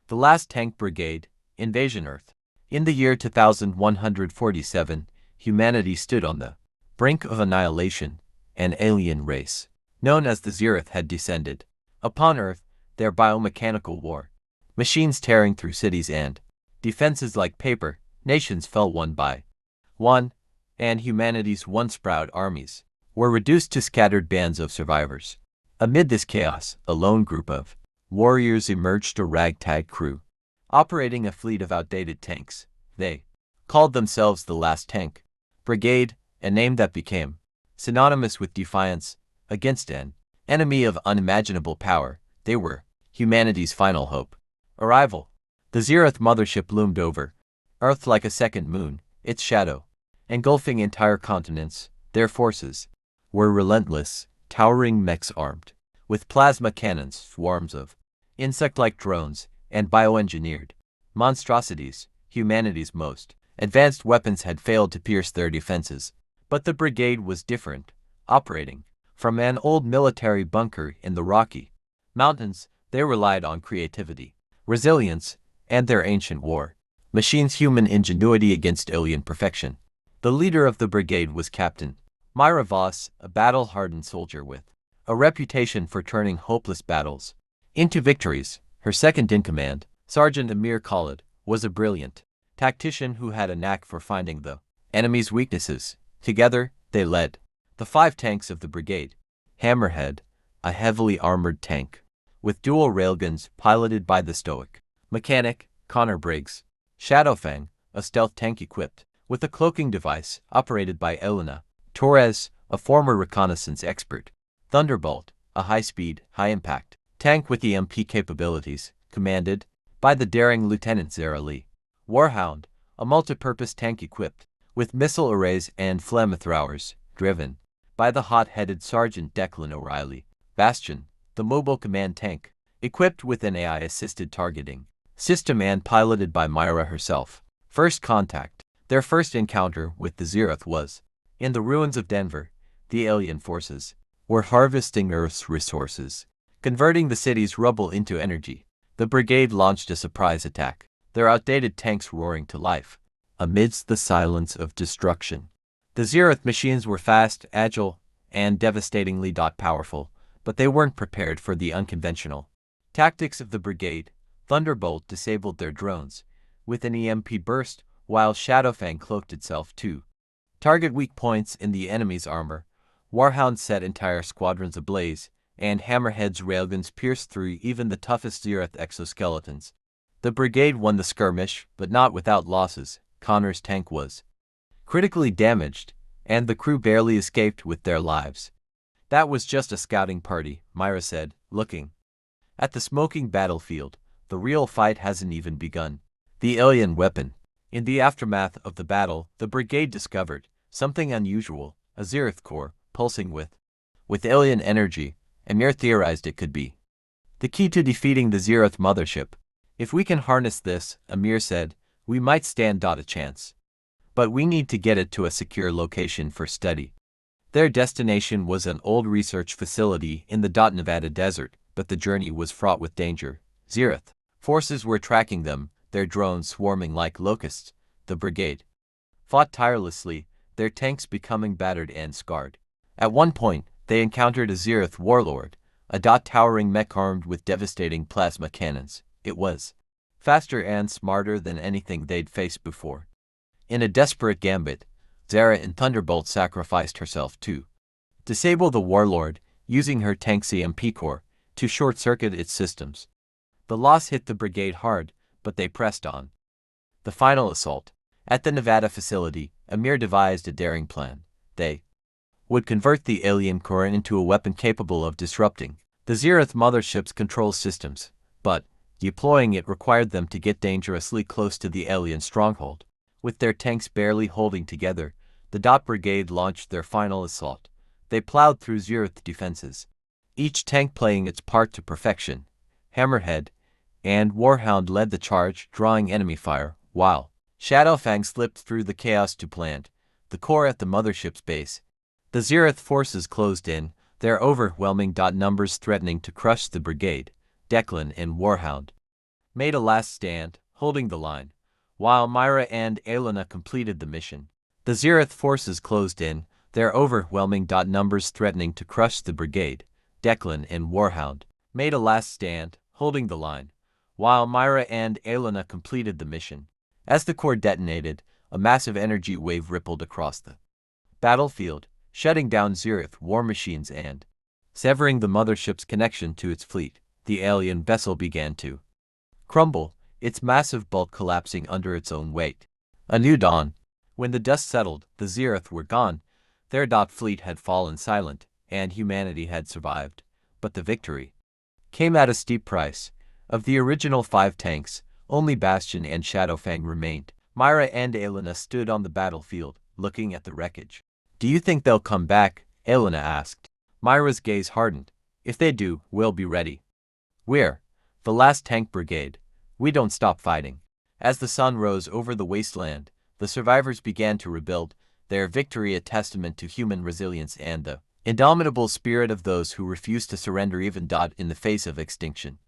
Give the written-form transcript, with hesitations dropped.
The Last Tank Brigade, Invasion Earth. In the year 2147, humanity stood on the brink of annihilation. An alien race, known as the Zeroth, had descended upon Earth, their biomechanical war. Machines tearing through cities and defenses like paper, nations fell one by one, and humanity's once proud armies were reduced to scattered bands of survivors. Amid this chaos, a lone group of warriors emerged, a ragtag crew, operating a fleet of outdated tanks. They called themselves the Last Tank Brigade, a name that became synonymous with defiance against an enemy of unimaginable power. They were humanity's final hope. Arrival. The Zeroth mothership loomed over Earth like a second moon, its shadow engulfing entire continents. Their forces were relentless, towering mechs armed with plasma cannons, swarms of insect-like drones, and bioengineered monstrosities. Humanity's most advanced weapons had failed to pierce their defenses. But the brigade was different. Operating from an old military bunker in the Rocky Mountains, they relied on creativity, resilience, and their ancient war machines' human ingenuity against alien perfection. The leader of the brigade was Captain Mira Voss, a battle-hardened soldier with a reputation for turning hopeless battles into victories. Her second-in-command, Sergeant Amir Khalid, was a brilliant tactician who had a knack for finding the enemy's weaknesses. Together, they led the 5 tanks of the brigade. Hammerhead, a heavily armored tank with dual railguns piloted by the stoic mechanic Connor Briggs. Shadowfang, a stealth tank equipped with a cloaking device operated by Elena Torres, a former reconnaissance expert. Thunderbolt, a high-speed, high-impact tank with EMP capabilities, commanded by the daring Lieutenant Zara Lee. Warhound, a multi-purpose tank equipped with missile arrays and flamethrowers, driven by the hot-headed Sergeant Declan O'Reilly. Bastion, the mobile command tank, equipped with an AI-assisted targeting system and piloted by Mira herself. First contact. Their first encounter with the Zeroth was in the ruins of Denver. The alien forces were harvesting Earth's resources, converting the city's rubble into energy. The brigade launched a surprise attack, their outdated tanks roaring to life amidst the silence of destruction. The Zeroth machines were fast, agile, and devastatingly powerful, but they weren't prepared for the unconventional tactics of the brigade. Thunderbolt disabled their drones with an EMP burst, while Shadowfang cloaked itself to target weak points in the enemy's armor. Warhound set entire squadrons ablaze, and Hammerhead's railguns pierced through even the toughest Zeroth exoskeletons. The brigade won the skirmish, but not without losses. Connor's tank was critically damaged, and the crew barely escaped with their lives. "That was just a scouting party," Mira said, looking at the smoking battlefield. "The real fight hasn't even begun." The alien weapon. In the aftermath of the battle, the brigade discovered something unusual, a Zeroth core pulsing with alien energy. Amir theorized it could be the key to defeating the Zeroth mothership. "If we can harness this," Amir said, "we might stand a chance. But we need to get it to a secure location for study." Their destination was an old research facility in the Nevada desert, but the journey was fraught with danger. Zeroth forces were tracking them, their drones swarming like locusts. The brigade fought tirelessly, their tanks becoming battered and scarred. At one point, they encountered a Zeroth warlord, a towering mech armed with devastating plasma cannons. It was faster and smarter than anything they'd faced before. In a desperate gambit, Zara and Thunderbolt sacrificed herself to disable the warlord, using her tank's EMP core to short-circuit its systems. The loss hit the brigade hard, but they pressed on. The final assault. At the Nevada facility, Amir devised a daring plan. They would convert the alien core into a weapon capable of disrupting the Zeroth mothership's control systems, but deploying it required them to get dangerously close to the alien stronghold. With their tanks barely holding together, the brigade launched their final assault. They plowed through Zeroth defenses, each tank playing its part to perfection. Hammerhead and Warhound led the charge, drawing enemy fire, while Shadowfang slipped through the chaos to plant the core at the mothership's base. The Zeroth forces closed in, their overwhelming numbers threatening to crush the brigade. Declan and Warhound made a last stand, holding the line, while Mira and Elena completed the mission. The Zirith forces closed in, their overwhelming numbers threatening to crush the brigade. Declan and Warhound made a last stand, holding the line, while Mira and Elena completed the mission. As the core detonated, a massive energy wave rippled across the battlefield, shutting down Zirith war machines and severing the mothership's connection to its fleet. The alien vessel began to crumble, its massive bulk collapsing under its own weight. A new dawn. When the dust settled, the Zirith were gone. Their fleet had fallen silent, and humanity had survived. But the victory came at a steep price. Of the original 5 tanks, only Bastion and Shadowfang remained. Mira and Elena stood on the battlefield, looking at the wreckage. "Do you think they'll come back?" Elena asked. Mira's gaze hardened. "If they do, we'll be ready. We're the Last Tank Brigade. We don't stop fighting." As the sun rose over the wasteland, the survivors began to rebuild, their victory a testament to human resilience and the indomitable spirit of those who refuse to surrender even in the face of extinction.